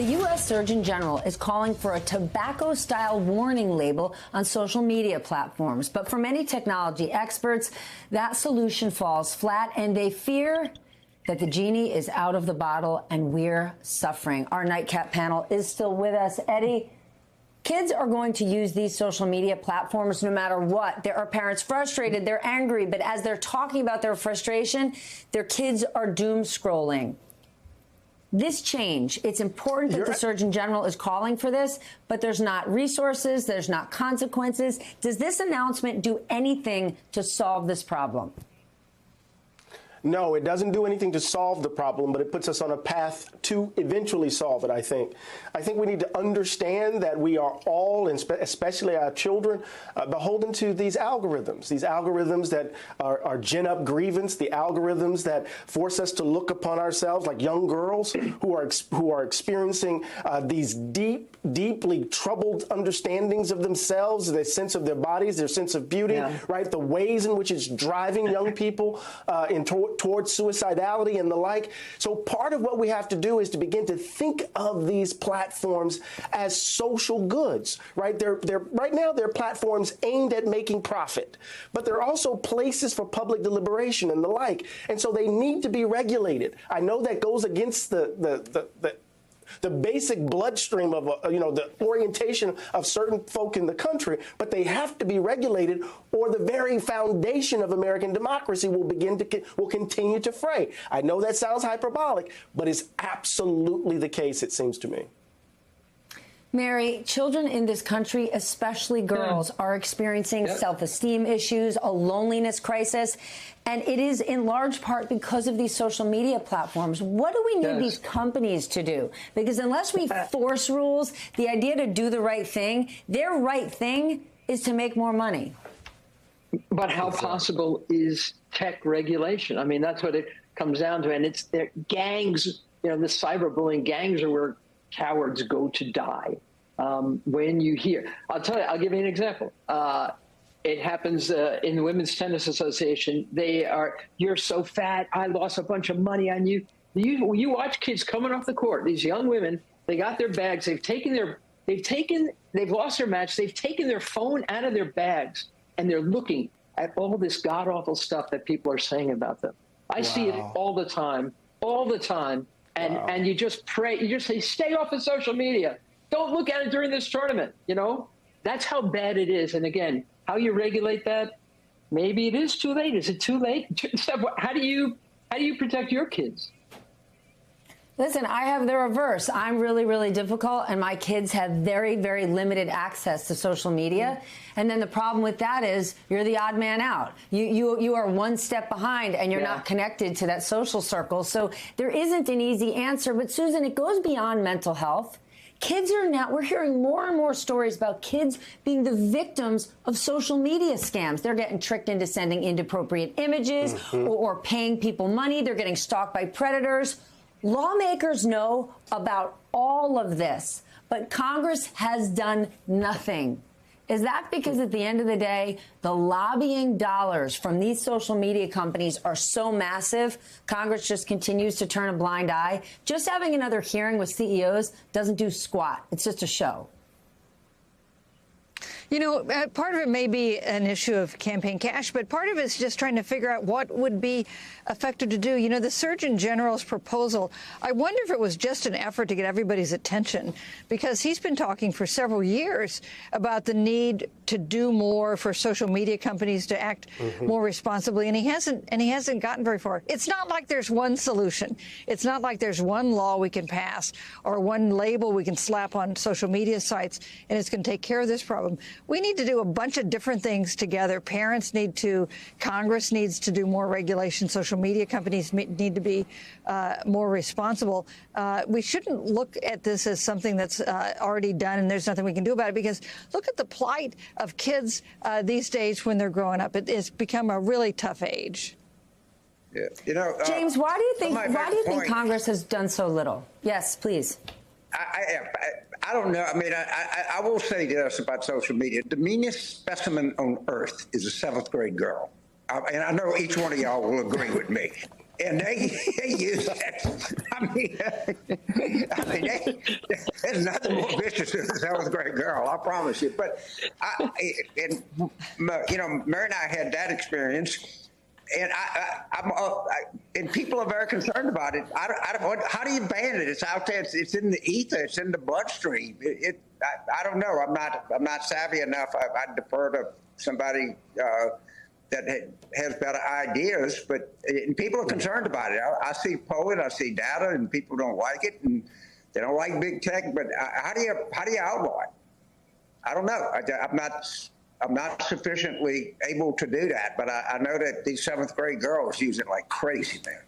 The U.S. Surgeon General is calling for a tobacco-style warning label on social media platforms. But for many technology experts, that solution falls flat, and they fear that the genie is out of the bottle and we're suffering. Our nightcap panel is still with us. Eddie, kids are going to use these social media platforms no matter what. There are parents frustrated, they're angry, but as they're talking about their frustration, their kids are doom scrolling. This change, it's important that the Surgeon General is calling for this, but there's not resources, there's not consequences. Does this announcement do anything to solve this problem? No, it doesn't do anything to solve the problem, but it puts us on a path to eventually solve it, I think. I think we need to understand that we are all, and especially our children, beholden to these algorithms that are gin up grievance, the algorithms that force us to look upon ourselves like young girls who are experiencing these deeply troubled understandings of themselves, their sense of their bodies, their sense of beauty, right? The ways in which it's driving young people towards suicidality and the like. So part of what we have to do is to begin to think of these platforms as social goods, right? Right now they're platforms aimed at making profit, but they're also places for public deliberation and the like. And so they need to be regulated. I know that goes against the basic bloodstream of the orientation of certain folk in the country, but they have to be regulated, or the very foundation of American democracy will continue to fray. I know that sounds hyperbolic, but it's absolutely the case, it seems to me. Mary, children in this country, especially girls, are experiencing self-esteem issues, a loneliness crisis, and it is in large part because of these social media platforms. What do we need these companies to do? Because unless we force rules, the idea to do the right thing, their right thing is to make more money. But how possible is tech regulation? I mean, that's what it comes down to. And it's their gangs, the cyberbullying gangs are where cowards go to die. When you hear, I'll give you an example. It happens in the Women's Tennis Association. You're so fat, I lost a bunch of money on you. You watch kids coming off the court, these young women, they got their bags, they've lost their match, they've taken their phone out of their bags, and they're looking at all this god-awful stuff that people are saying about them. I see it all the time. And you just pray, you just say, stay off of social media. Don't look at it during this tournament. That's how bad it is. And again, how you regulate that, maybe it is too late. Is it too late? How do you protect your kids? Listen, I have the reverse. I'm really, really difficult, and my kids have very, very limited access to social media. And then the problem with that is you're the odd man out. You are one step behind, and you're not connected to that social circle. So there isn't an easy answer. But, Susan, it goes beyond mental health. Kids are now, we're hearing more and more stories about kids being the victims of social media scams. They're getting tricked into sending inappropriate images or paying people money. They're getting stalked by predators. Lawmakers know about all of this, but Congress has done nothing. Is that because at the end of the day, the lobbying dollars from these social media companies are so massive, Congress just continues to turn a blind eye? Just having another hearing with CEOs doesn't do squat. It's just a show. Part of it may be an issue of campaign cash, but part of it is just trying to figure out what would be effective to do. The Surgeon General's proposal, I wonder if it was just an effort to get everybody's attention, because he's been talking for several years about the need to do more for social media companies to act more responsibly, and he hasn't gotten very far. It's not like there's one solution. It's not like there's one law we can pass or one label we can slap on social media sites and it's going to take care of this problem. We need to do a bunch of different things together. Parents need to, Congress needs to do more regulation. Social media companies need to be more responsible. We shouldn't look at this as something that's already done and there's nothing we can do about it, because look at the plight of kids these days when they're growing up. It's become a really tough age. Yeah. James, why do you think Congress has done so little? Yes, please. I don't know. I mean, I will say this about social media. The meanest specimen on earth is a 7th grade girl. And I know each one of y'all will agree with me. and they use that. There's nothing more vicious than a 7th grade girl, I promise you. But Mary and I had that experience, and and people are very concerned about it. How do you ban it? It's out there. It's in the ether. It's in the bloodstream. I don't know. I'm not savvy enough. I defer to somebody that has better ideas, but people are concerned about it. I see polling, I see data, and people don't like it, and they don't like big tech. But how do you outlaw it? I don't know. I'm not sufficiently able to do that, but I know that these 7th grade girls use it like crazy, man.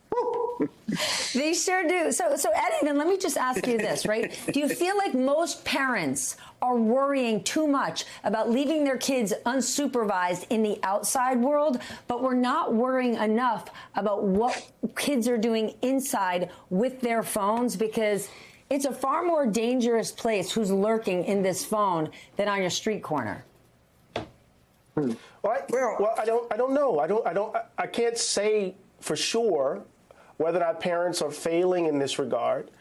They sure do. So Eddie, then let me just ask you this, right? Do you feel like most parents are worrying too much about leaving their kids unsupervised in the outside world, but we're not worrying enough about what kids are doing inside with their phones? Because it's a far more dangerous place who's lurking in this phone than on your street corner. Well, I don't know. I can't say for sure whether or not parents are failing in this regard.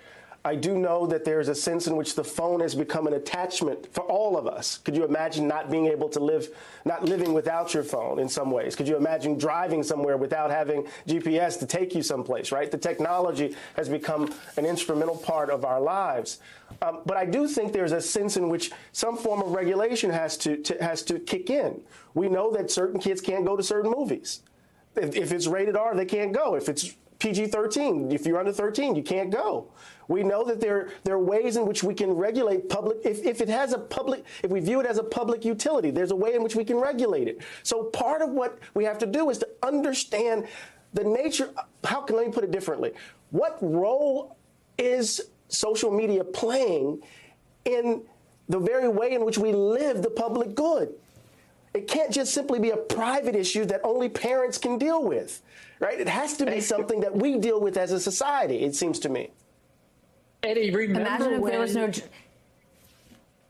I do know that there's a sense in which the phone has become an attachment for all of us. Could you imagine not being able to not living without your phone in some ways? Could you imagine driving somewhere without having GPS to take you someplace, right? The technology has become an instrumental part of our lives. But I do think there's a sense in which some form of regulation has to kick in. We know that certain kids can't go to certain movies. If it's rated R, they can't go. If it's PG-13, if you're under 13, you can't go. We know that there are ways in which we can regulate public. If we view it as a public utility, there's a way in which we can regulate it. So part of what we have to do is to understand the nature. Let me put it differently. What role is social media playing in the very way in which we live the public good? It can't just simply be a private issue that only parents can deal with, right? It has to be something that we deal with as a society, it seems to me. Eddie, remember Imagine if when... there was no...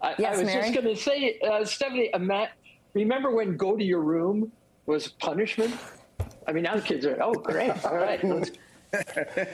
I was Mary? just going to say, Stephanie, remember when go to your room was punishment? I mean, now the kids are, oh, great, all right. But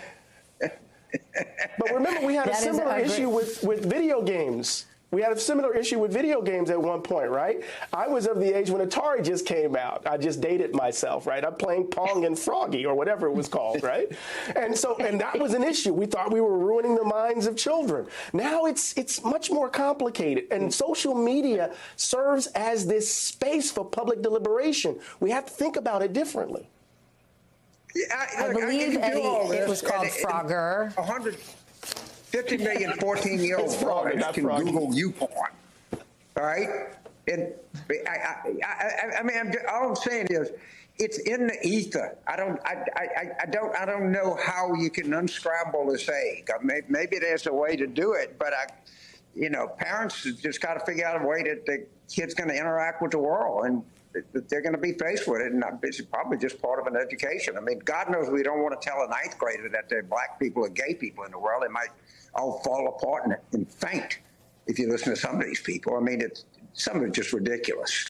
remember, we had a similar issue with video games. We had a similar issue with video games at one point, right? I was of the age when Atari just came out. I just dated myself, right? I'm playing Pong and Froggy or whatever it was called, right? And that was an issue. We thought we were ruining the minds of children. Now it's much more complicated, and social media serves as this space for public deliberation. We have to think about it differently. Yeah, I believe, Eddie, it was called Frogger. 50 million 14-year-old boys can Google YouPorn, all right? And I mean, all I'm saying is, it's in the ether. I don't know how you can unscramble this egg. Maybe there's a way to do it, but parents just got to figure out a way that the kid's going to interact with the world, and they're going to be faced with it, and it's probably just part of an education. I mean, God knows we don't want to tell a 9th grader that there are black people or gay people in the world. They might all fall apart and faint if you listen to some of these people. I mean, some of it's just ridiculous.